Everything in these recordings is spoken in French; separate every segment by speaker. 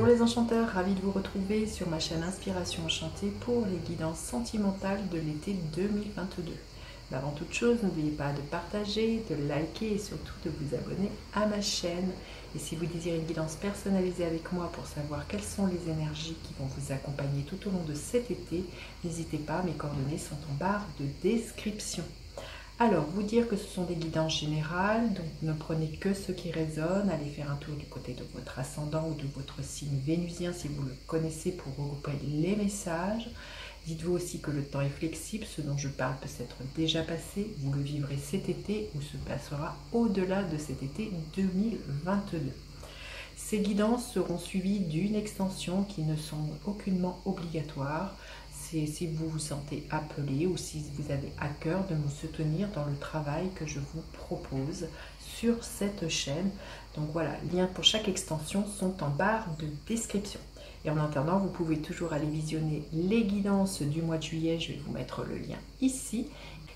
Speaker 1: Bonjour les enchanteurs, ravi de vous retrouver sur ma chaîne Inspiration Enchantée pour les guidances sentimentales de l'été 2022. Mais avant toute chose, n'oubliez pas de partager, de liker et surtout de vous abonner à ma chaîne. Et si vous désirez une guidance personnalisée avec moi pour savoir quelles sont les énergies qui vont vous accompagner tout au long de cet été, n'hésitez pas, mes coordonnées sont en barre de description. Alors, vous dire que ce sont des guidances générales, donc ne prenez que ce qui résonne, allez faire un tour du côté de votre ascendant ou de votre signe vénusien si vous le connaissez pour regrouper les messages. Dites-vous aussi que le temps est flexible, ce dont je parle peut s'être déjà passé, vous le vivrez cet été ou se passera au-delà de cet été 2022. Ces guidances seront suivies d'une extension qui ne sont aucunement obligatoires. Si vous vous sentez appelé ou si vous avez à cœur de me soutenir dans le travail que je vous propose sur cette chaîne. Donc voilà, les liens pour chaque extension sont en barre de description. Et en attendant, vous pouvez toujours aller visionner les guidances du mois de juillet, je vais vous mettre le lien ici,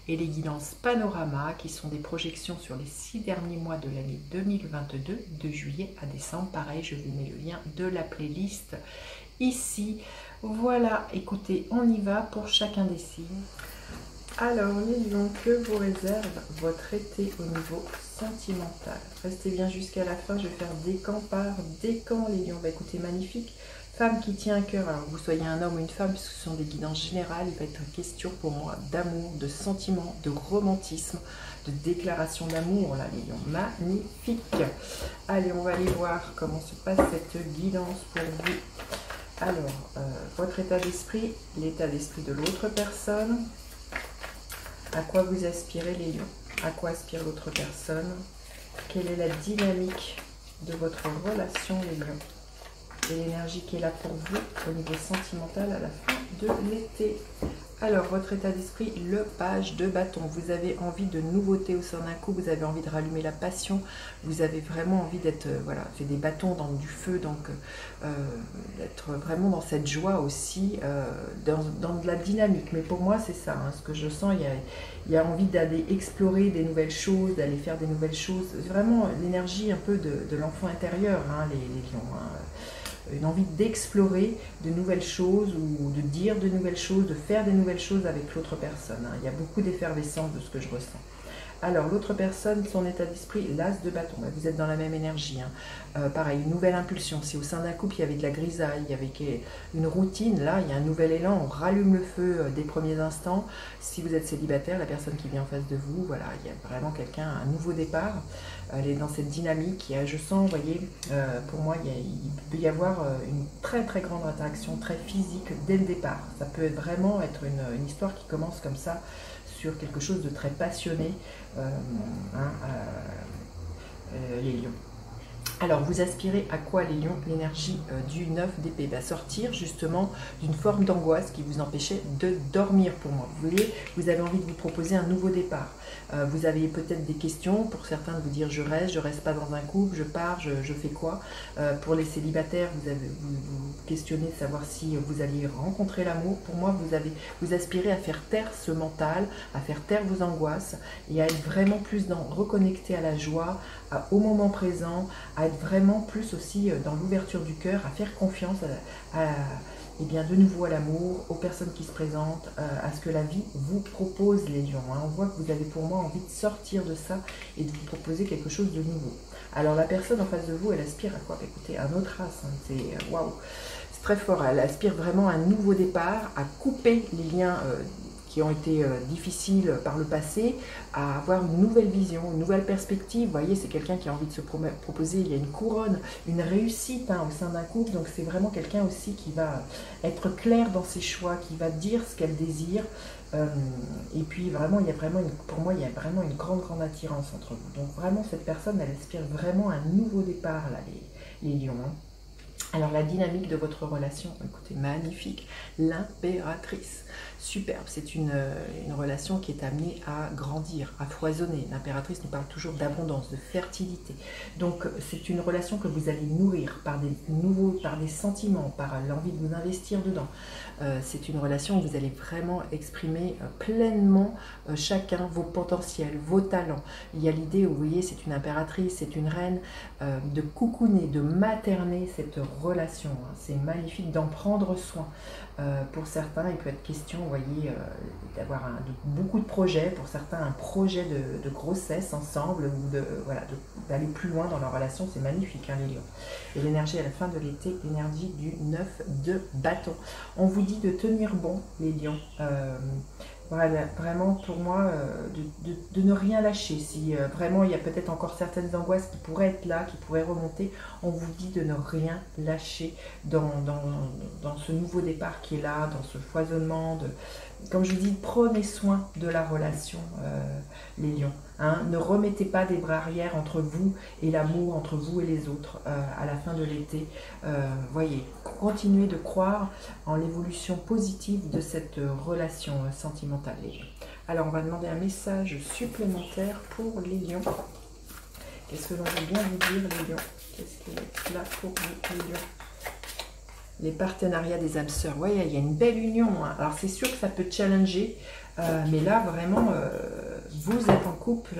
Speaker 1: et les guidances panorama qui sont des projections sur les 6 derniers mois de l'année 2022, de juillet à décembre. Pareil, je vous mets le lien de la playlist ici. Voilà, écoutez, on y va pour chacun des signes. Alors, les lions, que vous réserve votre été au niveau sentimental? Restez bien jusqu'à la fin, je vais faire décan par décan, les lions. Bah, écoutez, magnifique. Femme qui tient à cœur, alors que vous soyez un homme ou une femme, puisque ce sont des guidances générales, il va être question pour moi d'amour, de sentiment, de romantisme, de déclaration d'amour, là, les lions. Magnifique. Allez, on va aller voir comment se passe cette guidance pour vous. Alors, votre état d'esprit, l'état d'esprit de l'autre personne, à quoi vous aspirez les lions, à quoi aspire l'autre personne, quelle est la dynamique de votre relation les lions, et l'énergie qui est là pour vous au niveau sentimental à la fin de l'été. Alors, votre état d'esprit, le page de bâton. Vous avez envie de nouveautés au sein d'un coup, vous avez envie de rallumer la passion, vous avez vraiment envie d'être, voilà, fait des bâtons dans du feu, donc d'être vraiment dans cette joie aussi, dans de la dynamique. Mais pour moi, c'est ça, hein, ce que je sens, il y a envie d'aller explorer des nouvelles choses, d'aller faire des nouvelles choses. Vraiment l'énergie un peu de l'enfant intérieur, hein, les lions, hein. Une envie d'explorer de nouvelles choses ou de dire de nouvelles choses, de faire des nouvelles choses avec l'autre personne. Il y a beaucoup d'effervescence de ce que je ressens. Alors, l'autre personne, son état d'esprit, l'as de bâton. Vous êtes dans la même énergie. Hein. Pareil, une nouvelle impulsion. Si au sein d'un couple, il y avait de la grisaille, il y avait une routine, là, il y a un nouvel élan. On rallume le feu des premiers instants. Si vous êtes célibataire, la personne qui vient en face de vous, voilà, il y a vraiment quelqu'un, un nouveau départ. Elle est dans cette dynamique. Je sens, vous voyez, pour moi, il peut y avoir une très très grande interaction, très physique dès le départ. Ça peut vraiment être une histoire qui commence comme ça, sur quelque chose de très passionné, les lions. Alors, vous aspirez à quoi les lions? L'énergie du 9 d'épée va sortir justement d'une forme d'angoisse qui vous empêchait de dormir pour moi. Vous voyez, vous avez envie de vous proposer un nouveau départ. Vous avez peut-être des questions, pour certains de vous dire je reste pas dans un couple, je pars, je fais quoi? Pour les célibataires, vous questionnez de savoir si vous alliez rencontrer l'amour. Pour moi, vous aspirez à faire taire ce mental, à faire taire vos angoisses et à être vraiment plus reconnecter à la joie, au moment présent, à être vraiment plus aussi dans l'ouverture du cœur, à faire confiance et bien de nouveau à l'amour, aux personnes qui se présentent, à ce que la vie vous propose les lions. Hein. On voit que vous avez pour moi envie de sortir de ça et de vous proposer quelque chose de nouveau. Alors la personne en face de vous, elle aspire à quoi? Écoutez, un autre as, hein. C'est waouh, c'est très fort. Elle aspire vraiment à un nouveau départ, à couper les liens qui ont été difficiles par le passé, à avoir une nouvelle vision, une nouvelle perspective. Vous voyez, c'est quelqu'un qui a envie de se proposer, il y a une couronne, une réussite hein, au sein d'un couple, donc c'est vraiment quelqu'un aussi qui va être clair dans ses choix, qui va dire ce qu'elle désire, et puis vraiment, pour moi, il y a vraiment une grande attirance entre vous. Donc vraiment, cette personne, elle aspire vraiment à un nouveau départ, là, les lions. Hein. Alors la dynamique de votre relation, écoutez, magnifique, l'impératrice, superbe, c'est une relation qui est amenée à grandir, à foisonner. L'impératrice nous parle toujours d'abondance, de fertilité. Donc c'est une relation que vous allez nourrir par des sentiments, par l'envie de vous investir dedans. C'est une relation où vous allez vraiment exprimer pleinement chacun vos potentiels, vos talents. Il y a l'idée où vous voyez, c'est une impératrice, c'est une reine, de coucouner, de materner cette relation. Hein. C'est magnifique d'en prendre soin. Pour certains, il peut être question, vous voyez, d'avoir beaucoup de projets. Pour certains, un projet de grossesse ensemble ou voilà, d'aller plus loin dans leur relation. C'est magnifique, hein, les lions. Et l'énergie à la fin de l'été, l'énergie du 9 de bâton. On vous dit de tenir bon, les lions. Voilà, vraiment pour moi, de ne rien lâcher. Si vraiment il y a peut-être encore certaines angoisses qui pourraient être là, qui pourraient remonter, on vous dit de ne rien lâcher dans ce nouveau départ qui est là, dans ce foisonnement. Comme je vous dis, prenez soin de la relation, les lions. Hein. Ne remettez pas des barrières entre vous et l'amour, entre vous et les autres à la fin de l'été. Voyez, continuez de croire en l'évolution positive de cette relation sentimentale, les lions. Alors, on va demander un message supplémentaire pour les lions. Qu'est-ce que l'on veut bien vous dire, les lions? Qu'est-ce qui est là pour vous, les lions? Les partenariats des âmes sœurs. Oui, il y a une belle union. Hein. Alors, c'est sûr que ça peut challenger. Mais là, vraiment, vous êtes en couple,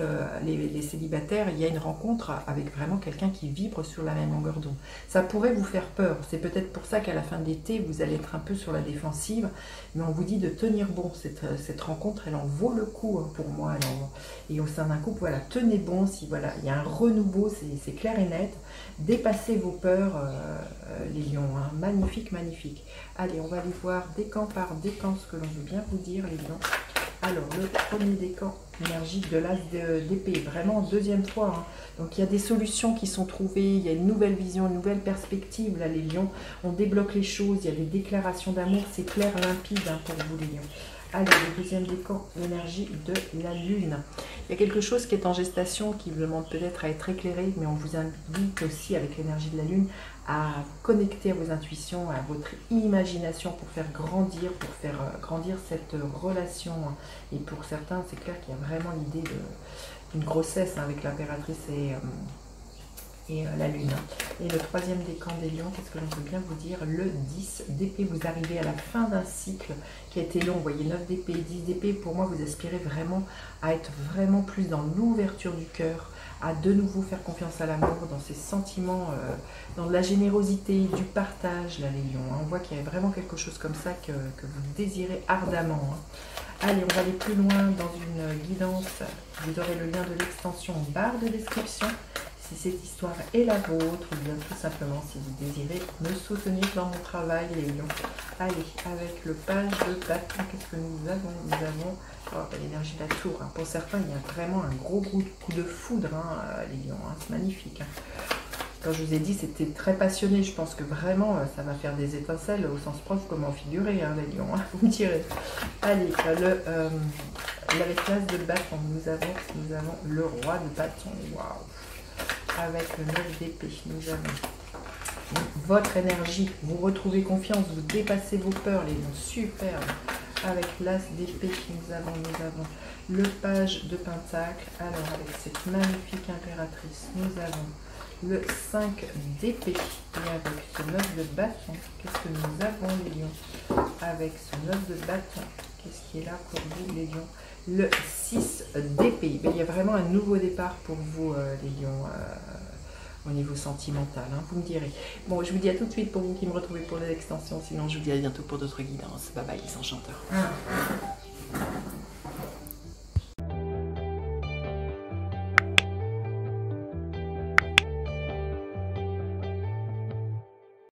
Speaker 1: les célibataires, il y a une rencontre avec vraiment quelqu'un qui vibre sur la même longueur d'onde. Ça pourrait vous faire peur. C'est peut-être pour ça qu'à la fin de l'été, vous allez être un peu sur la défensive. Mais on vous dit de tenir bon. Cette rencontre, elle en vaut le coup hein, pour moi. Et au sein d'un couple, voilà, tenez bon. Si voilà, il y a un renouveau, c'est clair et net. Dépassez vos peurs, les lions. Hein. Magnifique, magnifique. Allez, on va aller voir décan par décan ce que l'on veut bien vous dire, les lions. Alors, le premier décan, énergie de l'as d'épée, vraiment deuxième fois. Hein. Donc, il y a des solutions qui sont trouvées, il y a une nouvelle vision, une nouvelle perspective. Là, les lions, on débloque les choses, il y a des déclarations d'amour, c'est clair, limpide hein, pour vous, les lions. Allez, le deuxième décan, l'énergie de la lune. Il y a quelque chose qui est en gestation, qui vous demande peut-être à être éclairé, mais on vous invite aussi, avec l'énergie de la lune, à connecter à vos intuitions, à votre imagination pour faire grandir cette relation. Et pour certains, c'est clair qu'il y a vraiment l'idée d'une grossesse hein, avec l'impératrice et la lune. Et le troisième décan des lions, qu'est-ce que l'on peut bien vous dire? Le 10 d'épée, vous arrivez à la fin d'un cycle qui a été long. Vous voyez 9 d'épée, 10 d'épée. Pour moi, vous aspirez vraiment à être vraiment plus dans l'ouverture du cœur, à de nouveau faire confiance à l'amour, dans ses sentiments, dans de la générosité, du partage, là, les lions. Hein. On voit qu'il y a vraiment quelque chose comme ça que vous désirez ardemment. Hein. Allez, on va aller plus loin dans une guidance. Vous aurez le lien de l'extension en barre de description. Si cette histoire est la vôtre, ou bien tout simplement si vous désirez me soutenir dans mon travail, les lions. Allez, avec le page de bâton, qu'est-ce que nous avons? Nous avons l'énergie de la tour. Hein. Pour certains, il y a vraiment un gros coup de foudre, hein, les lions. Hein. C'est magnifique. Hein. Quand je vous ai dit, c'était très passionné. Je pense que vraiment, ça va faire des étincelles au sens propre comme en figuré, hein, les lions. Hein, vous me direz. Allez, avec l'as de bâton, nous avons le roi de bâton. Waouh! Avec le 9 d'épée, nous avons votre énergie. Vous retrouvez confiance, vous dépassez vos peurs, les lions. Superbe. Avec l'as d'épée, nous avons le page de pentacle. Alors, avec cette magnifique impératrice, nous avons le 5 d'épée. Et avec ce 9 de bâton, qu'est-ce que nous avons, les lions? Avec ce 9 de bâton, qu'est-ce qui est là pour vous, les lions? Le 6 d'épée. Il y a vraiment un nouveau départ pour vous, les lions, au niveau sentimental. Hein, vous me direz. Bon, je vous dis à tout de suite pour vous qui me retrouvez pour l'extension. Sinon, je vous dis à bientôt pour d'autres guidances. Bye bye, les enchanteurs.